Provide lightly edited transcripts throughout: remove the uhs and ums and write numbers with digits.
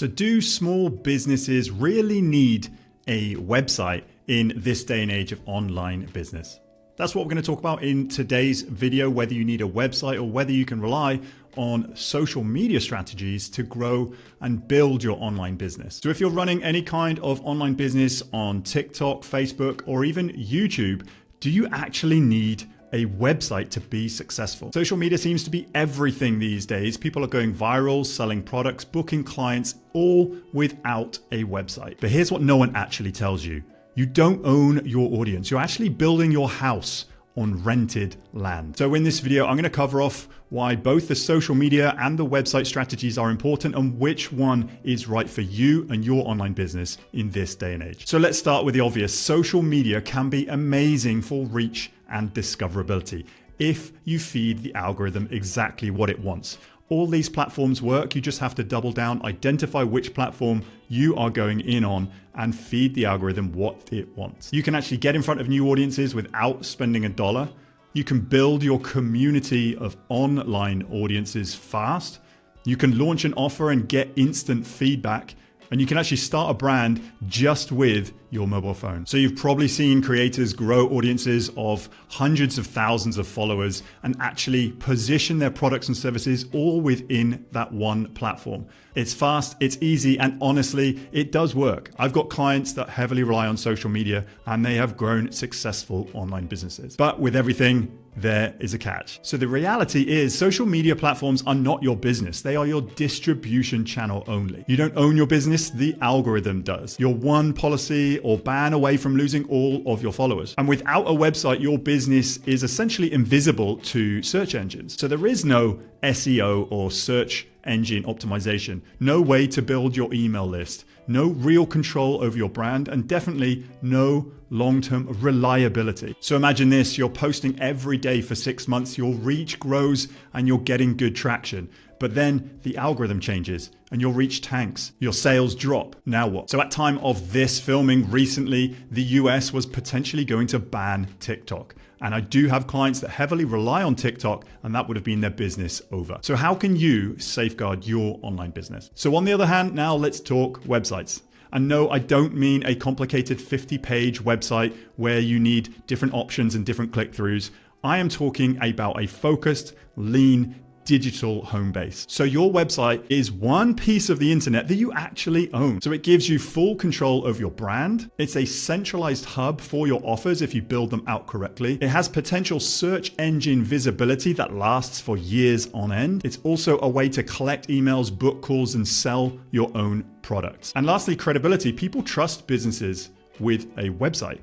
So do small businesses really need a website in this day and age of online business? That's what we're going to talk about in today's video, whether you need a website or whether you can rely on social media strategies to grow and build your online business. So if you're running any kind of online business on TikTok, Facebook, or even YouTube, do you actually need a website to be successful? Social media seems to be everything these days. People are going viral, selling products, booking clients, all without a website. But here's what no one actually tells you. You don't own your audience. You're actually building your house on rented land. So in this video, I'm going to cover off why both the social media and the website strategies are important and which one is right for you and your online business in this day and age. So let's start with the obvious. Social media can be amazing for reach and discoverability if you feed the algorithm exactly what it wants. All these platforms work. You just have to double down, identify which platform you are going in on, and feed the algorithm what it wants. You can actually get in front of new audiences without spending $1. You can build your community of online audiences fast. You can launch an offer and get instant feedback. And you can actually start a brand just with your mobile phone. So you've probably seen creators grow audiences of hundreds of thousands of followers and actually position their products and services all within that one platform. It's fast, it's easy, and honestly, it does work. I've got clients that heavily rely on social media and they have grown successful online businesses. But with everything, there is a catch. So the reality is social media platforms are not your business. They are your distribution channel only. You don't own your business, the algorithm does. You're one policy or ban away from losing all of your followers. And without a website, your business is essentially invisible to search engines. So there is no SEO or search engine optimization, no way to build your email list, no real control over your brand, and definitely no long-term reliability. So imagine this, you're posting every day for 6 months, your reach grows and you're getting good traction. But then the algorithm changes and your reach tanks, your sales drop. Now what? So at time of this filming recently, the US was potentially going to ban TikTok. And I do have clients that heavily rely on TikTok, and that would have been their business over. So how can you safeguard your online business? So on the other hand, now let's talk websites. And no, I don't mean a complicated 50-page website where you need different options and different click-throughs. I am talking about a focused, lean, digital home base. So your website is one piece of the internet that you actually own. So it gives you full control of your brand. It's a centralized hub for your offers if you build them out correctly. It has potential search engine visibility that lasts for years on end. It's also a way to collect emails, book calls, and sell your own products. And lastly, credibility. People trust businesses with a website.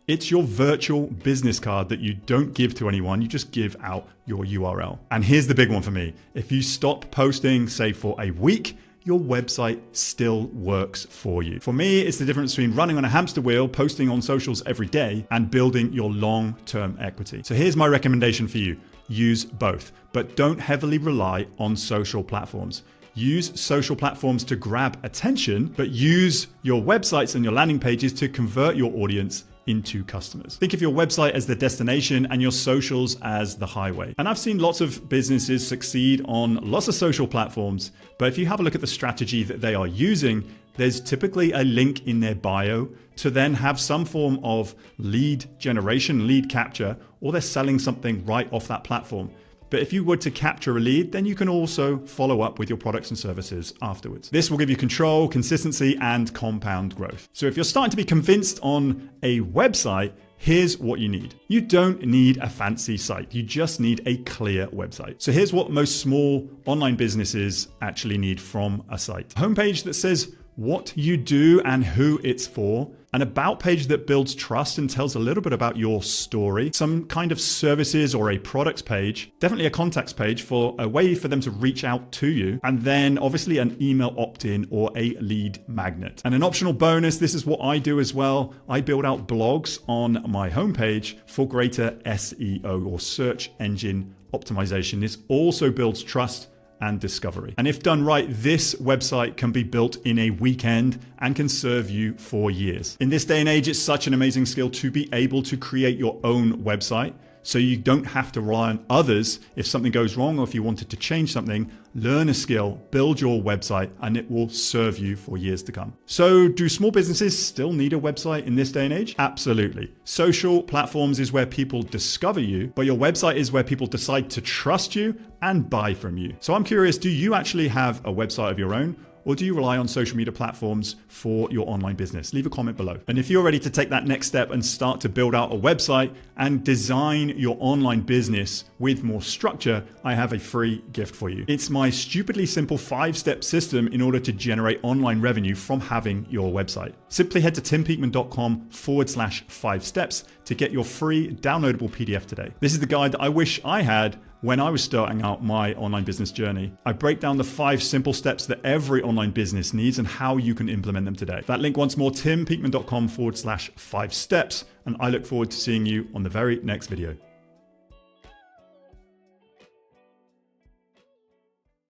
It's your virtual business card that you don't give to anyone, you just give out your URL. And here's the big one for me. If you stop posting, say for a week, your website still works for you. For me, it's the difference between running on a hamster wheel, posting on socials every day, and building your long-term equity. So here's my recommendation for you. Use both, but don't heavily rely on social platforms. Use social platforms to grab attention, but use your websites and your landing pages to convert your audience into customers. Think of your website as the destination and your socials as the highway. And I've seen lots of businesses succeed on lots of social platforms, but if you have a look at the strategy that they are using, there's typically a link in their bio to then have some form of lead generation, lead capture, or they're selling something right off that platform. But if you were to capture a lead, then you can also follow up with your products and services afterwards. This will give you control, consistency, and compound growth. So if you're starting to be convinced on a website, here's what you need. You don't need a fancy site. You just need a clear website. So here's what most small online businesses actually need from a site. A homepage that says what you do and who it's for, an about page that builds trust and tells a little bit about your story, some kind of services or a products page, definitely a contacts page for a way for them to reach out to you, and then obviously an email opt-in or a lead magnet. And an optional bonus, this is what I do as well. I build out blogs on my homepage for greater SEO or search engine optimization. This also builds trust and discovery. And if done right, this website can be built in a weekend and can serve you for years. In this day and age, it's such an amazing skill to be able to create your own website. so you don't have to rely on others if something goes wrong or if you wanted to change something. Learn a skill, build your website, and it will serve you for years to come. So do small businesses still need a website in this day and age? Absolutely. Social platforms is where people discover you, but your website is where people decide to trust you and buy from you. So I'm curious, do you actually have a website of your own? Or do you rely on social media platforms for your online business? Leave a comment below. And if you're ready to take that next step and start to build out a website and design your online business with more structure, I have a free gift for you. It's my stupidly simple 5-step system in order to generate online revenue from having your website. Simply head to timpeakman.com/5 steps to get your free downloadable PDF today. This is the guide that I wish I had when I was starting out my online business journey. I break down the 5 simple steps that every online business needs and how you can implement them today. That link once more, timpeakman.com/5 steps. And I look forward to seeing you on the very next video.